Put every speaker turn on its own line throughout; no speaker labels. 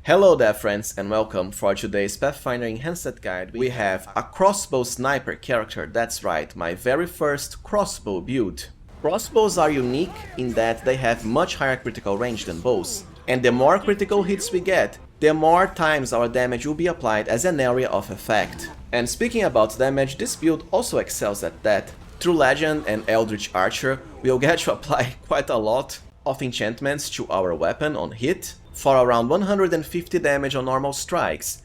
Hello there friends and welcome. For today's Pathfinder Enhanced Guide we have a CROSSBOW Sniper character, that's right, my very first crossbow build. Crossbows are unique in that they have much higher critical range than bows, and the more critical hits we get, the more times our damage will be applied as an area of effect. And speaking about damage, this build also excels at that. Through Legend and Eldritch Archer, we'll get to apply quite a lot of enchantments to our weapon on hit, for around 150 damage on normal strikes,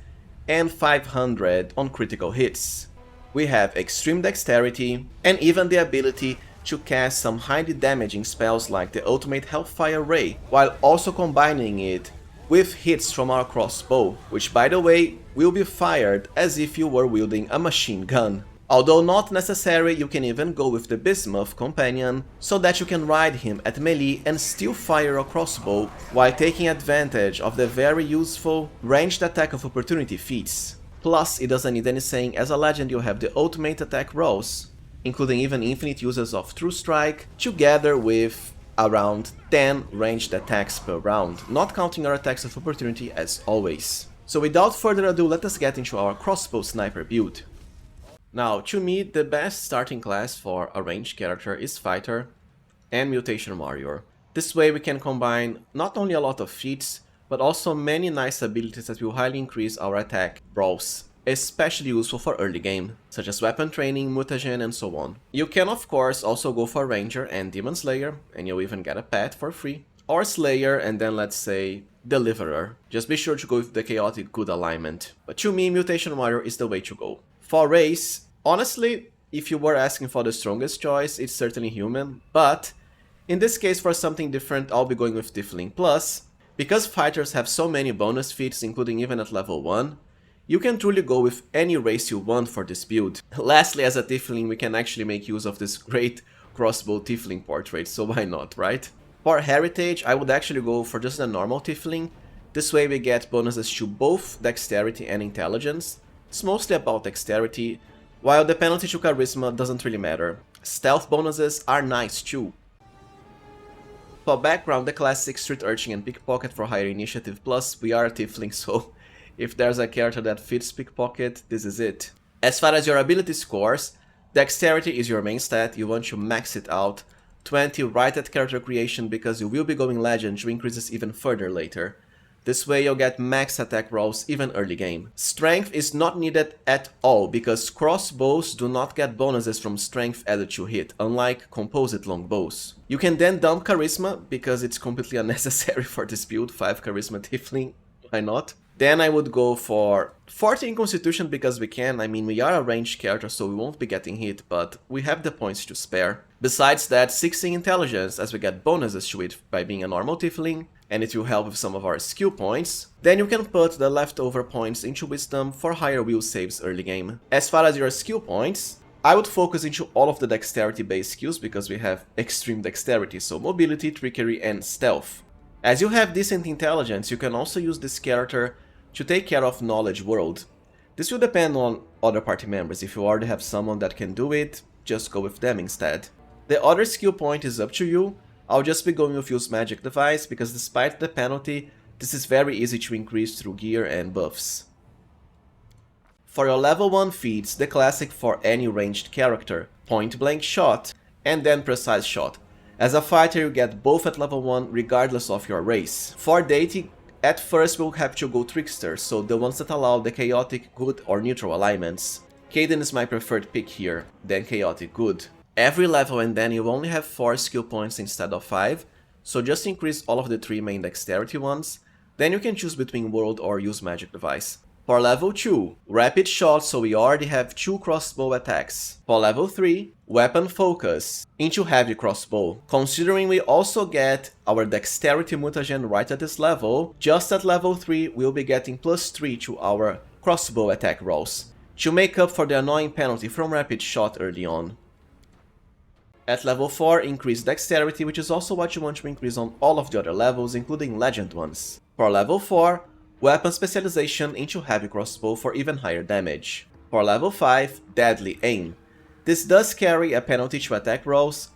and 500 on critical hits. We have extreme dexterity, and even the ability to cast some highly damaging spells like the ultimate Hellfire Ray, while also combining it with hits from our crossbow, which by the way will be fired as if you were wielding a machine gun. Although not necessary, you can even go with the Bismuth companion, so that you can ride him at melee and still fire a crossbow while taking advantage of the very useful ranged attack of opportunity feats. Plus, it doesn't need any saying, as a legend you have the ultimate attack rolls, including even infinite uses of True Strike, together with around 10 ranged attacks per round, not counting your attacks of opportunity as always. So without further ado, let us get into our CROSSBOW Sniper build. Now, to me, the best starting class for a ranged character is Fighter and Mutation Warrior. This way we can combine not only a lot of feats, but also many nice abilities that will highly increase our attack rolls, especially useful for early game, such as weapon training, mutagen, and so on. You can of course also go for Ranger and Demon Slayer, and you'll even get a pet for free. Or Slayer and then let's say Deliverer. Just be sure to go with the chaotic good alignment. But to me, Mutation Warrior is the way to go. For race, honestly, if you were asking for the strongest choice, it's certainly Human, but in this case for something different I'll be going with Tiefling Plus. Because fighters have so many bonus feats, including even at level 1, you can truly go with any race you want for this build. Lastly, as a Tiefling we can actually make use of this great crossbow Tiefling portrait, so why not, right? For Heritage I would actually go for just a normal Tiefling. This way we get bonuses to both Dexterity and Intelligence. It's mostly about Dexterity, while the penalty to Charisma doesn't really matter. Stealth bonuses are nice too. For background, the classic Street Urchin and Pickpocket for higher initiative, plus we are a Tiefling, so if there's a character that fits Pickpocket, this is it. As far as your ability scores, Dexterity is your main stat, you want to max it out. 20 right at character creation because you will be going Legend to increase this even further later. This way you'll get max attack rolls even early game. Strength is not needed at all because crossbows do not get bonuses from strength added to hit, unlike composite longbows. You can then dump Charisma because it's completely unnecessary for this build, 5 Charisma Tiefling, why not? Then I would go for 14 Constitution because we can, I mean we are a ranged character so we won't be getting hit, but we have the points to spare. Besides that, 16 Intelligence as we get bonuses to it by being a normal Tiefling, and it will help with some of our skill points. Then you can put the leftover points into Wisdom for higher will saves early game. As far as your skill points, I would focus into all of the dexterity based skills because we have extreme dexterity, so mobility, trickery and stealth. As you have decent intelligence, you can also use this character to take care of Knowledge World. This will depend on other party members. If you already have someone that can do it, just go with them instead. The other skill point is up to you. I'll just be going with Use Magic Device because despite the penalty, this is very easy to increase through gear and buffs. For your level 1 feats, the classic for any ranged character, Point Blank Shot and then Precise Shot. As a fighter you get both at level 1 regardless of your race. For deity, at first we'll have to go Trickster, so the ones that allow the chaotic good or neutral alignments. Kaden is my preferred pick here, then chaotic good. Every level and then you only have 4 skill points instead of 5, so just increase all of the 3 main dexterity ones, then you can choose between World or Use Magic Device. For level 2, Rapid Shot, so we already have 2 crossbow attacks. For level 3, Weapon Focus, into Heavy Crossbow. Considering we also get our Dexterity mutagen right at this level, just at level 3 we'll be getting +3 to our crossbow attack rolls, to make up for the annoying penalty from Rapid Shot early on. At level 4, increase Dexterity, which is also what you want to increase on all of the other levels, including Legend ones. For level 4, Weapon Specialization into Heavy Crossbow for even higher damage. For level 5, Deadly Aim. This does carry a penalty to attack rolls,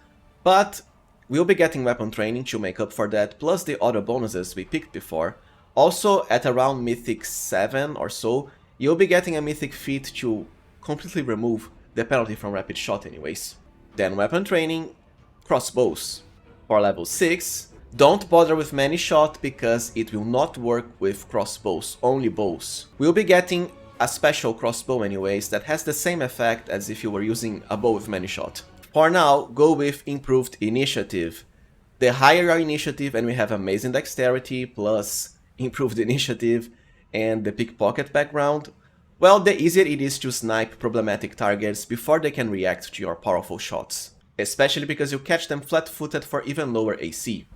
but we'll be getting Weapon Training to make up for that, plus the other bonuses we picked before, Also, at around Mythic 7 or so, you'll be getting a Mythic feat to completely remove the penalty from rapid shot anyways. Then weapon training, crossbows. For level 6, don't bother with many shot because it will not work with crossbows, only bows. We'll be getting a special crossbow anyways that has the same effect as if you were using a bow with many shot. For now, go with improved initiative. The higher your initiative and we have amazing dexterity plus improved initiative and the pickpocket background, well, the easier it is to snipe problematic targets before they can react to your powerful shots, especially because you catch them flat-footed for even lower AC.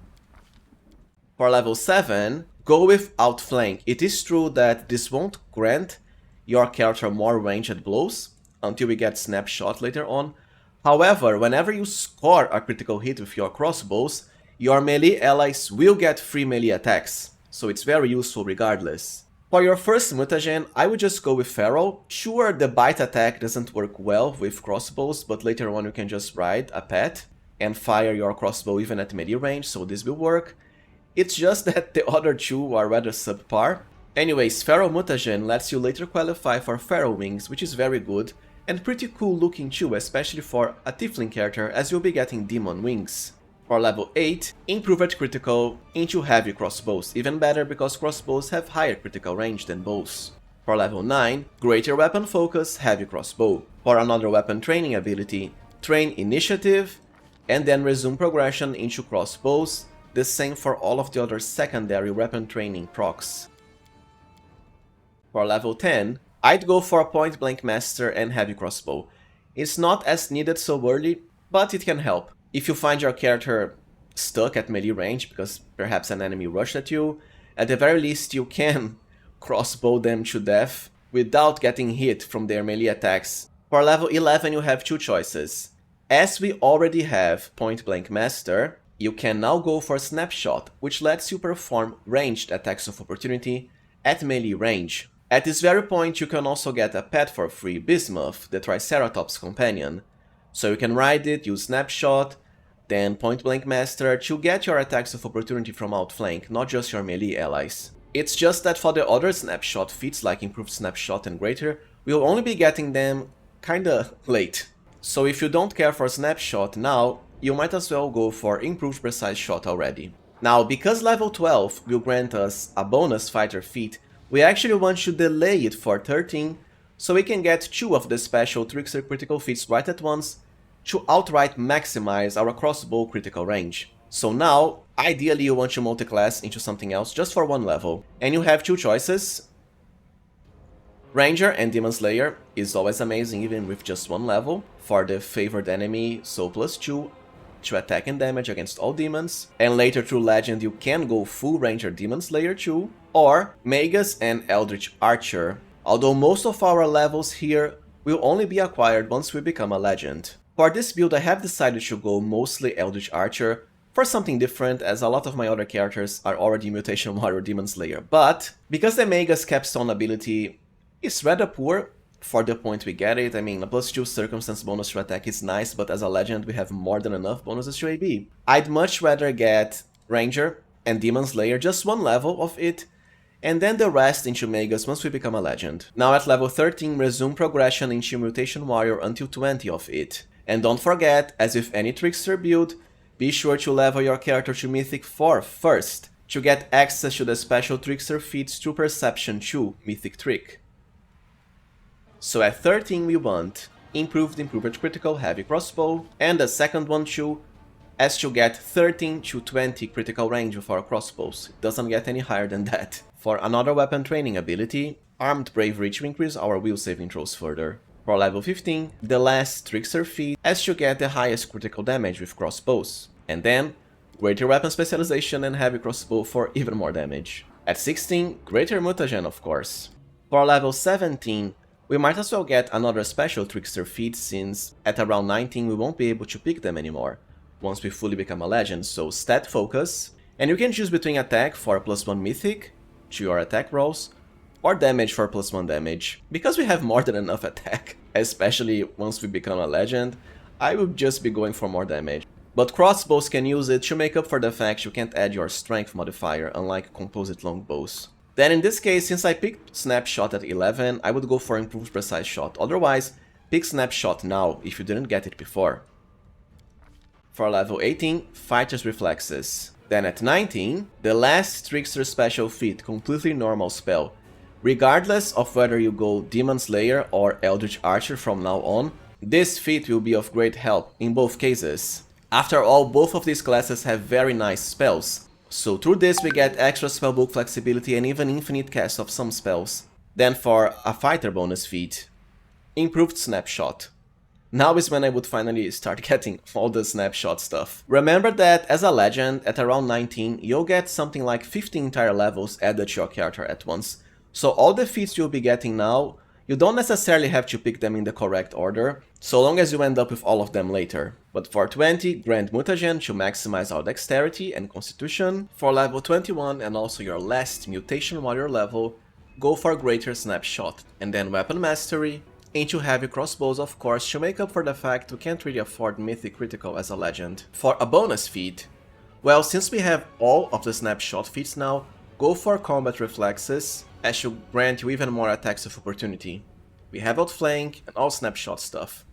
For level 7, go with outflank. It is true that this won't grant your character more ranged blows until we get snapshot later on. However, whenever you score a critical hit with your crossbows, your melee allies will get free melee attacks, so it's very useful regardless. For your first mutagen, I would just go with Feral. Sure, the bite attack doesn't work well with crossbows, but later on you can just ride a pet and fire your crossbow even at melee range, so this will work. It's just that the other two are rather subpar. Anyways, Feral mutagen lets you later qualify for Feral wings, which is very good, and pretty cool looking too, especially for a tiefling character, as you'll be getting demon wings. For level 8, improved critical into heavy crossbows, even better because crossbows have higher critical range than bows. For level 9, greater weapon focus, heavy crossbow. For another weapon training ability, train initiative, and then resume progression into crossbows, the same for all of the other secondary weapon training procs. For level 10, I'd go for Point Blank Master and heavy crossbow. It's not as needed so early, but it can help. If you find your character stuck at melee range because perhaps an enemy rushed at you, at the very least you can crossbow them to death without getting hit from their melee attacks. For level 11 you have two choices. As we already have Point Blank Master, you can now go for Snapshot, which lets you perform ranged attacks of opportunity at melee range. At this very point you can also get a pet for free, Bismuth, the Triceratops companion. So you can ride it, use Snapshot, then Point Blank Master to get your attacks of opportunity from outflank, not just your melee allies. It's just that for the other Snapshot feats like Improved Snapshot and Greater, we'll only be getting them kinda late. So if you don't care for Snapshot now, you might as well go for Improved Precise Shot already. Now, because level 12 will grant us a bonus fighter feat, we actually want to delay it for 13, so we can get 2 of the special Trickster critical feats right at once, to outright maximize our crossbow critical range. So now, ideally you want to multiclass into something else just for 1 level, and you have 2 choices. Ranger and Demon Slayer is always amazing even with just 1 level, for the favored enemy, so +2 to attack and damage against all demons, and later through Legend you can go full Ranger Demon Slayer too, or Magus and Eldritch Archer, although most of our levels here will only be acquired once we become a Legend. For this build I have decided to go mostly Eldritch Archer, for something different as a lot of my other characters are already Mutation Warrior Demon Slayer, but because the Magus Capstone ability is rather poor for the point we get it, I mean a +2 circumstance bonus to attack is nice, but as a Legend we have more than enough bonuses to AB. I'd much rather get Ranger and Demon Slayer, just 1 level of it, and then the rest into Magus once we become a Legend. Now at level 13, resume progression into Mutation Warrior until 20 of it. And don't forget, as with any Trickster build, be sure to level your character to Mythic 4 first, to get access to the special Trickster feats through Perception 2, Mythic Trick. So at 13 we want Improved Critical Heavy Crossbow, and the second one too, as to get 13 to 20 critical range with our crossbows. It doesn't get any higher than that. For another weapon training ability, Armed Bravery to increase our will saving throws further. For level 15, the last Trickster feat, as to get the highest critical damage with crossbows. And then, Greater Weapon Specialization and Heavy Crossbow for even more damage. At 16, Greater Mutagen of course. For level 17, we might as well get another special Trickster feat since at around 19 we won't be able to pick them anymore, once we fully become a Legend, so Stat Focus. And you can choose between attack for +1 Mythic to your attack rolls, or damage for +1 damage. Because we have more than enough attack, especially once we become a Legend, I would just be going for more damage. But crossbows can use it to make up for the fact you can't add your strength modifier, unlike composite longbows. Then in this case, since I picked Snapshot at 11, I would go for Improved Precise Shot. Otherwise, pick Snapshot now if you didn't get it before. For level 18, Fighter's Reflexes. Then at 19, the last Trickster special feat, completely normal spell. Regardless of whether you go Demon Slayer or Eldritch Archer from now on, this feat will be of great help in both cases. After all, both of these classes have very nice spells, so through this we get extra spellbook flexibility and even infinite cast of some spells. Then for a fighter bonus feat, Improved Snapshot. Now is when I would finally start getting all the snapshot stuff. Remember that as a legend, at around 19, you'll get something like 15 entire levels added to your character at once. So all the feats you'll be getting now, you don't necessarily have to pick them in the correct order, so long as you end up with all of them later. But for 20, Grand Mutagen to maximize our dexterity and constitution. For level 21 and also your last Mutation Warrior level, go for Greater Snapshot. And then Weapon Mastery, into heavy crossbows, of course, to make up for the fact we can't really afford Mythic Critical as a legend. For a bonus feat, well, since we have all of the snapshot feats now, go for Combat Reflexes, as should grant you even more attacks of opportunity. We have Outflank and all snapshot stuff.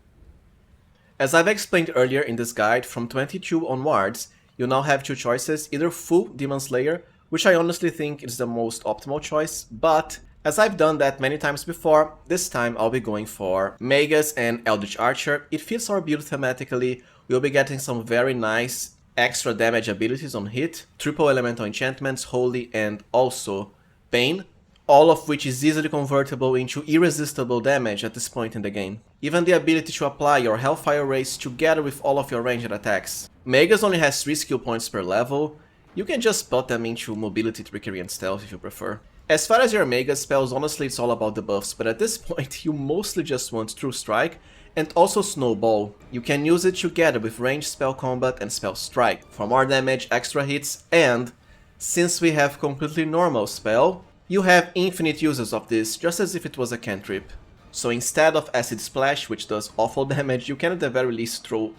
As I've explained earlier in this guide, from 22 onwards, you now have two choices, either full Demon Slayer, which I honestly think is the most optimal choice, but as I've done that many times before, this time I'll be going for Magus and Eldritch Archer. It fits our build thematically, we'll be getting some very nice extra damage abilities on hit, triple elemental enchantments, holy and also Bane, all of which is easily convertible into irresistible damage at this point in the game. Even the ability to apply your Hellfire Race together with all of your ranged attacks. Magus only has 3 skill points per level, you can just put them into mobility, trickery and stealth if you prefer. As far as your Mega spells, honestly it's all about the buffs, but at this point you mostly just want True Strike and also Snowball. You can use it together with ranged spell combat and spell strike for more damage, extra hits, and since we have completely normal spell, you have infinite uses of this, just as if it was a cantrip. So instead of Acid Splash, which does awful damage, you can at the very least throw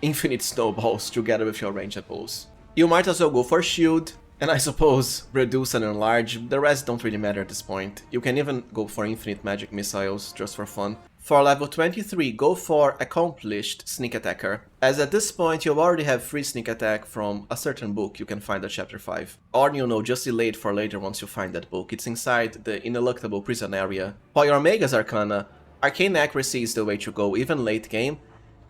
infinite snowballs together with your ranged blows. You might as well go for Shield, and I suppose Reduce and Enlarge, the rest don't really matter at this point. You can even go for Infinite Magic Missiles, just for fun. For level 23, go for Accomplished Sneak Attacker, as at this point you already have free sneak attack from a certain book you can find at chapter 5. Or you know, just delay it for later once you find that book, it's inside the Ineluctable Prison area. For your Magus Arcana, Arcane Accuracy is the way to go even late game,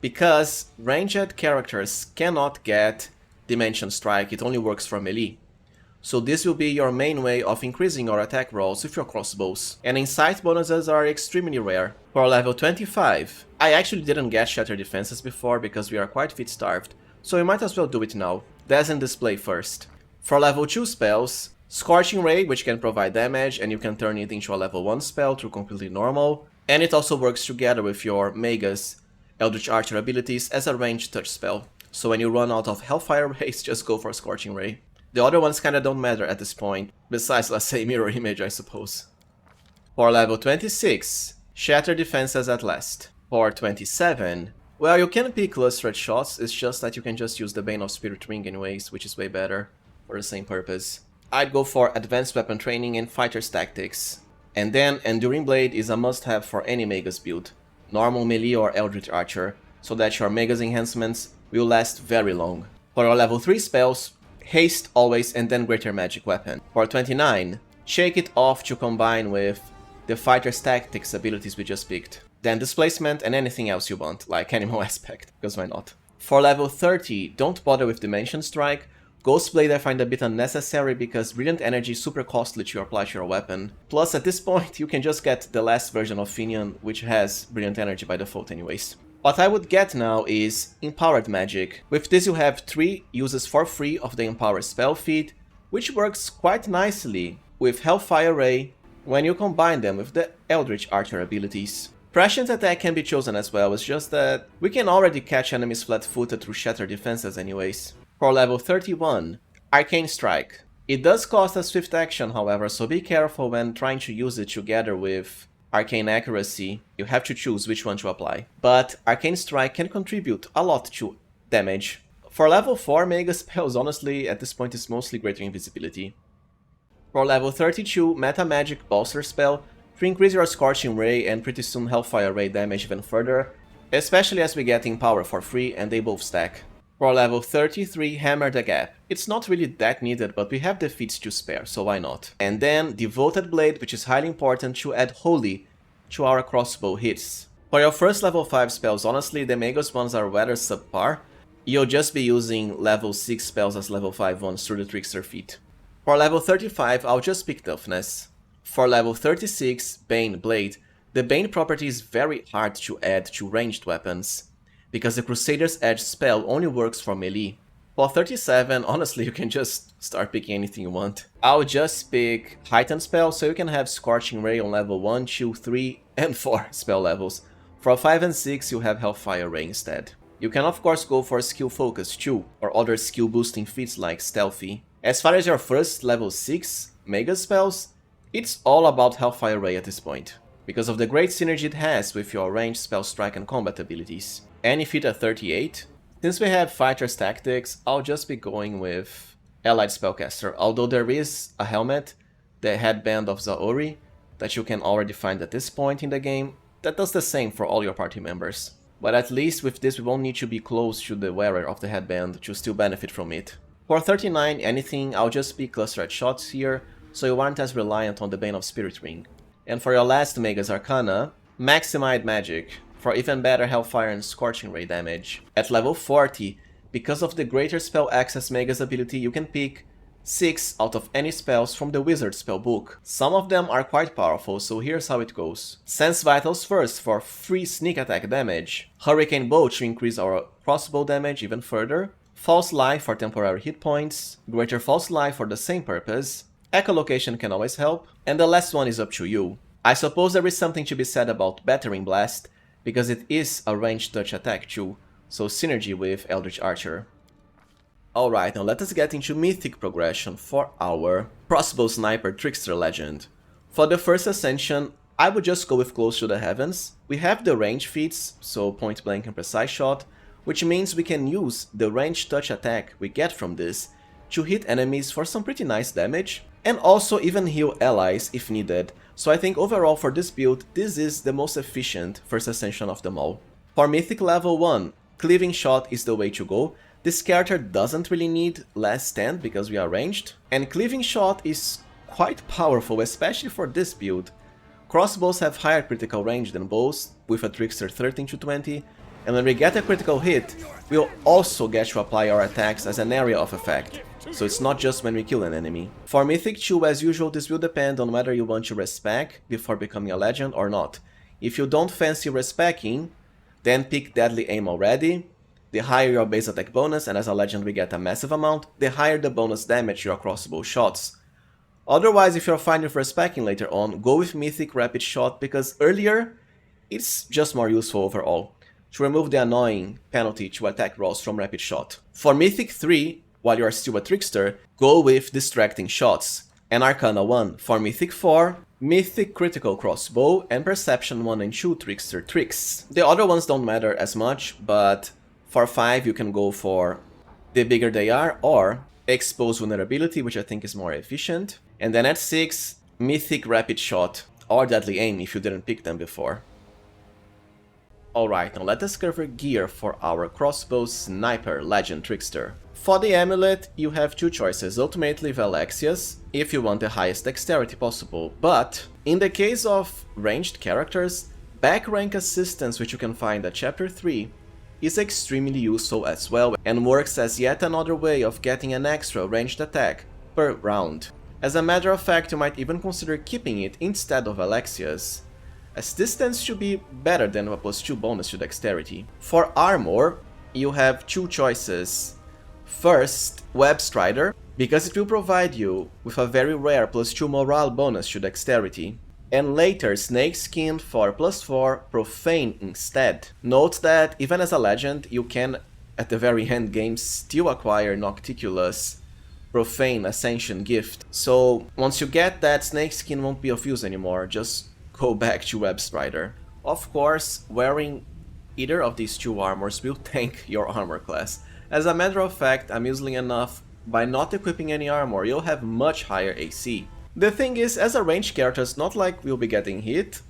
because ranged characters cannot get Dimension Strike, it only works for melee. So this will be your main way of increasing your attack rolls with your crossbows. And insight bonuses are extremely rare. For level 25, I actually didn't get Shatter Defenses before because we are quite fit starved, so we might as well do it now. Dazzling Display first. For level 2 spells, Scorching Ray, which can provide damage and you can turn it into a level 1 spell through completely normal, and it also works together with your Magus Eldritch Archer abilities as a ranged touch spell. So when you run out of Hellfire Rays, just go for Scorching Ray. The other ones kinda don't matter at this point, besides, let's say, Mirror Image, I suppose. For level 26, Shatter Defenses at last. For 27, well, you can pick Lustrous Shots, it's just that you can just use the Bane of Spirit Ring anyways, which is way better, for the same purpose. I'd go for Advanced Weapon Training and Fighter's Tactics. And then Enduring Blade is a must-have for any Magus build, normal melee or Eldritch Archer, so that your Magus enhancements will last very long. For your level 3 spells, Haste always and then Greater Magic Weapon. For 29, Shake It Off to combine with the Fighter's Tactics abilities we just picked. Then Displacement and anything else you want, like Animal Aspect, because why not? For level 30, don't bother with Dimension Strike. Ghostblade I find a bit unnecessary because Brilliant Energy is super costly to apply to your weapon. Plus at this point you can just get the last version of Finian, which has Brilliant Energy by default anyways. What I would get now is Empowered Magic. With this you have 3 uses for free of the Empower spell feat, which works quite nicely with Hellfire Ray when you combine them with the Eldritch Archer abilities. Prescient Attack can be chosen as well, it's just that we can already catch enemies flat-footed through Shatter Defenses anyways. For level 31, Arcane Strike. It does cost a swift action however, so be careful when trying to use it together with Arcane Accuracy, you have to choose which one to apply. But Arcane Strike can contribute a lot to damage For level 4 mega spells, honestly, at this point it's mostly greater invisibility. For level 32 meta magic bolster spell, to increase your Scorching Ray and pretty soon Hellfire Ray damage even further, especially as we get in power for free and they both stack. For level 33 Hammer the Gap, it's not really that needed, but we have the feats to spare, so why not? And then Devoted Blade, which is highly important to add Holy to our crossbow hits. For your first level 5 spells, honestly, the Magus ones are rather subpar. You'll just be using level 6 spells as level 5 ones through the Trickster feat. For level 35, I'll just pick Toughness. For level 36, Bane Blade, the Bane property is very hard to add to ranged weapons, because the Crusader's Edge spell only works for melee. For 37, honestly, you can just start picking anything you want. I'll just pick Heightened Spell, so you can have Scorching Ray on level 1, 2, 3, and 4 spell levels. For 5 and 6, you have Hellfire Ray instead. You can of course go for Skill Focus too, or other skill boosting feats like Stealthy. As far as your first level 6 mega spells, it's all about Hellfire Ray at this point, because of the great synergy it has with your ranged spell strike and combat abilities. Any feat at 38? Since we have Fighter's Tactics, I'll just be going with Allied Spellcaster, although there is a helmet, the Headband of Zaori, that you can already find at this point in the game, that does the same for all your party members. But at least with this we won't need to be close to the wearer of the headband to still benefit from it. For 39 anything, I'll just pick Clustered Shots here, so you aren't as reliant on the Bane of Spirit Ring. And for your last Mega's Arcana, Maximized Magic, for even better Hellfire and Scorching Ray damage. At level 40, because of the Greater Spell Access Mega's ability, you can pick 6 out of any spells from the Wizard spellbook. Some of them are quite powerful, so here's how it goes. Sense Vitals first for free sneak attack damage. Hurricane Bow to increase our crossbow damage even further. False Life for temporary hit points. Greater False Life for the same purpose. Echolocation can always help. And the last one is up to you. I suppose there is something to be said about Battering Blast, because it is a ranged touch attack too, so synergy with Eldritch Archer. Alright, now let us get into Mythic Progression for our CROSSBOW Sniper TRICKSTER Legend. For the first Ascension, I would just go with Close to the Heavens. We have the range feats, so Point Blank and Precise Shot, which means we can use the ranged touch attack we get from this to hit enemies for some pretty nice damage, and also even heal allies if needed, so I think overall for this build, this is the most efficient first Ascension of them all. For Mythic level 1, Cleaving Shot is the way to go. This character doesn't really need last stand because we are ranged, and Cleaving Shot is quite powerful, especially for this build. Crossbows have higher critical range than bows, with a Trickster 13 to 20, and when we get a critical hit, we'll also get to apply our attacks as an area of effect, so it's not just when we kill an enemy. For Mythic 2, as usual, this will depend on whether you want to respec before becoming a legend or not. If you don't fancy respecing, then pick Deadly Aim already. The higher your base attack bonus, and as a legend we get a massive amount, the higher the bonus damage to your crossbow shots. Otherwise, if you're fine with respecing later on, go with Mythic Rapid Shot, because earlier, it's just more useful overall, to remove the annoying penalty to attack rolls from Rapid Shot. For Mythic 3, while you are still a Trickster, go with Distracting Shots, and Arcana 1. For Mythic 4, Mythic Critical Crossbow, and Perception 1 and 2 Trickster Tricks. The other ones don't matter as much, but for 5 you can go for The Bigger They Are or Expose Vulnerability, which I think is more efficient. And then at 6, Mythic Rapid Shot or Deadly Aim if you didn't pick them before. Alright, now let us cover gear for our CROSSBOW Sniper Legend Trickster. For the amulet, you have two choices, ultimately Valexias, if you want the highest dexterity possible, but in the case of ranged characters, back rank assistance, which you can find at chapter 3, is extremely useful as well and works as yet another way of getting an extra ranged attack per round. As a matter of fact, you might even consider keeping it instead of Alexia's, as this tends to be better than a +2 bonus to dexterity. For armor, you have two choices. First, Web Strider, because it will provide you with a very rare +2 morale bonus to dexterity. And later, Snakeskin for +4 Profane instead. Note that even as a legend, you can, at the very end game, still acquire Nocticulus Profane Ascension gift. So once you get that, Snakeskin won't be of use anymore, just go back to Web Strider. Of course, wearing either of these two armors will tank your armor class, As a matter of fact, amusingly enough, by not equipping any armor, you'll have much higher AC. The thing is, as a ranged character, it's not like we'll be getting hit,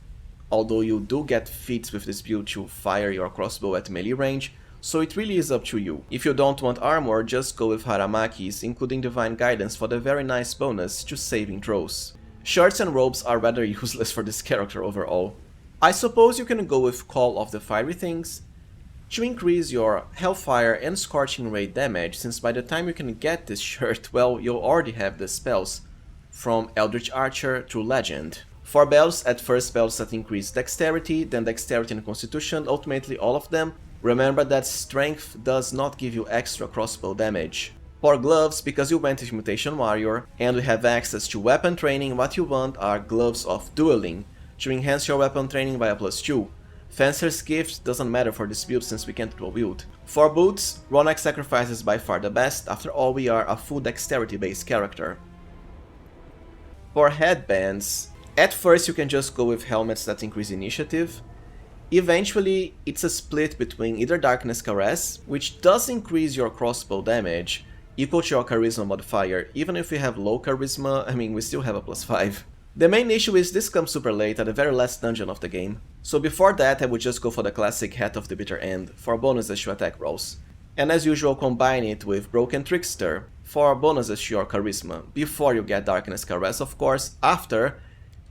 although you do get feats with this build to fire your crossbow at melee range, so it really is up to you. If you don't want armor, just go with Haramakis, including Divine Guidance for the very nice bonus to saving throws. Shirts and robes are rather useless for this character overall. I suppose you can go with Call of the Fiery Things to increase your Hellfire and Scorching Ray damage, since by the time you can get this shirt, well, you'll already have the spells from Eldritch Archer to Legend. 4 bells, at first spells that increase Dexterity, then Dexterity and Constitution, ultimately all of them. Remember that Strength does not give you extra crossbow damage. 4 gloves, because you went with Mutation Warrior, and we have access to weapon training, what you want are Gloves of Dueling, to enhance your weapon training by a +2. Fencer's Gift doesn't matter for this build since we can't dual wield. 4 boots, Ronak Sacrifice is by far the best, after all we are a full dexterity based character. 4 headbands, at first you can just go with helmets that increase initiative. Eventually it's a split between either Darkness Caress, which does increase your crossbow damage, equal to your charisma modifier. Even if we have low charisma, I mean we still have a +5. The main issue is this comes super late at the very last dungeon of the game, so before that I would just go for the classic Hat of the Bitter End for bonuses to attack rolls. And as usual combine it with Broken Trickster for bonuses to your charisma, before you get Darkness Caress of course. After,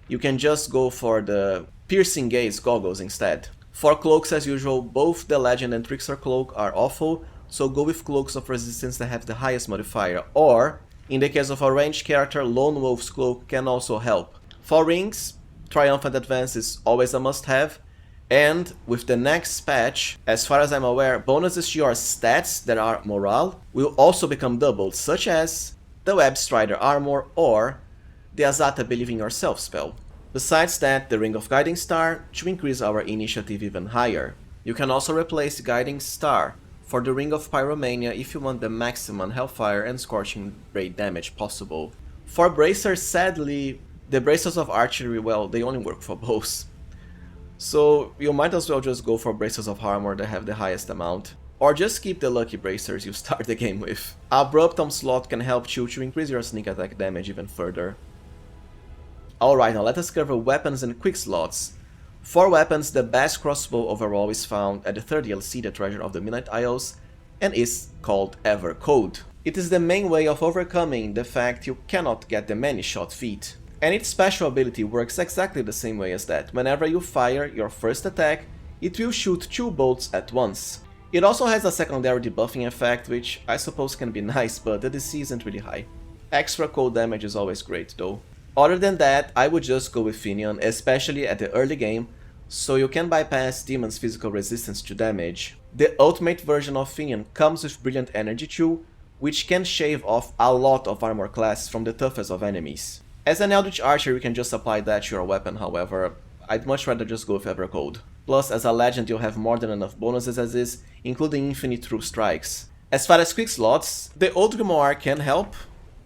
you can just go for the Piercing Gaze goggles instead. For cloaks as usual, both the Legend and Trickster cloak are awful, so go with Cloaks of Resistance that have the highest modifier, or in the case of a ranged character, Lone Wolf's cloak can also help. For rings, Triumphant Advance is always a must-have, and with the next patch, as far as I'm aware, bonuses to your stats that are morale will also become doubled, such as the Web Strider armor or the AZATA Believe in Yourself spell. Besides that, the Ring of Guiding Star to increase our initiative even higher. You can also replace Guiding Star for the Ring of Pyromania if you want the maximum Hellfire and Scorching Ray damage possible. For bracers, sadly, the bracers of archery, well, they only work for bows. So you might as well just go for bracers of armor that have the highest amount. Or just keep the lucky bracers you start the game with. Abrupt Onslaught can help you to increase your sneak attack damage even further. Alright, now let us cover weapons and quickslots. For weapons, the best crossbow overall is found at the 3rd DLC, the Treasure of the Midnight Isles, and is called Evercode. It is the main way of overcoming the fact you cannot get the many-shot feat. And its special ability works exactly the same way as that. Whenever you fire your first attack, it will shoot 2 bolts at once. It also has a secondary debuffing effect, which I suppose can be nice, but the DC isn't really high. Extra cold damage is always great though. Other than that, I would just go with Finion, especially at the early game, so you can bypass Demon's physical resistance to damage. The ultimate version of Finion comes with Brilliant Energy too, which can shave off a lot of armor class from the toughest of enemies. As an Eldritch Archer, you can just apply that to your weapon, however, I'd much rather just go with Evercode. Plus, as a Legend, you'll have more than enough bonuses as is, including Infinite True Strikes. As far as Quickslots, the Old Grimoire can help,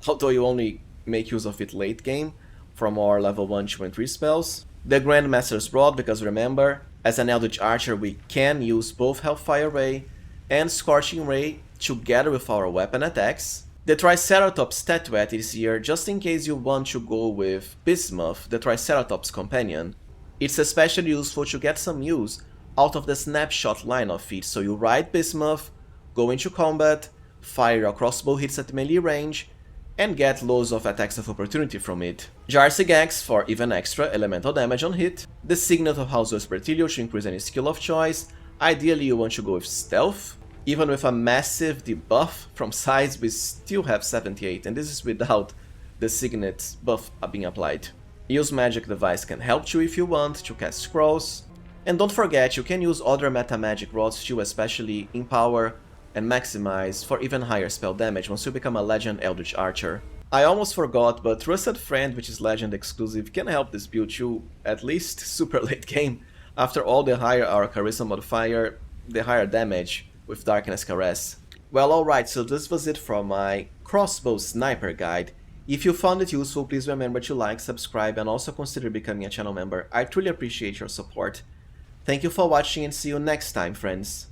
although you only make use of it late game, for more level 1, 2 and 3 spells. The Grandmaster's Rod, because remember, as an Eldritch Archer we can use both Hellfire Ray and Scorching Ray together with our weapon attacks. The Triceratops statuette is here just in case you want to go with Bismuth, the Triceratops companion. It's especially useful to get some use out of the snapshot line of feats, so you ride Bismuth, go into combat, fire your crossbow hits at melee range, and get loads of attacks of opportunity from it. Jarsigax for even extra elemental damage on hit, the Signet of House Vespertilio to increase any skill of choice. Ideally you want to go with Stealth. Even with a massive debuff from size we still have 78, and this is without the Signet buff being applied. Use Magic Device can help you if you want to cast scrolls. And don't forget, you can use other meta magic rods too, especially Empower and Maximize for even higher spell damage once you become a Legend Eldritch Archer. I almost forgot, but Trusted Friend, which is Legend exclusive, can help this build too, at least super late game. After all, the higher our Charisma modifier, the higher damage with Darkness Caress. Well, alright, so this was it for my CROSSBOW Sniper guide. If you found it useful, please remember to like, subscribe, and also consider becoming a channel member. I truly appreciate your support. Thank you for watching and see you next time, friends.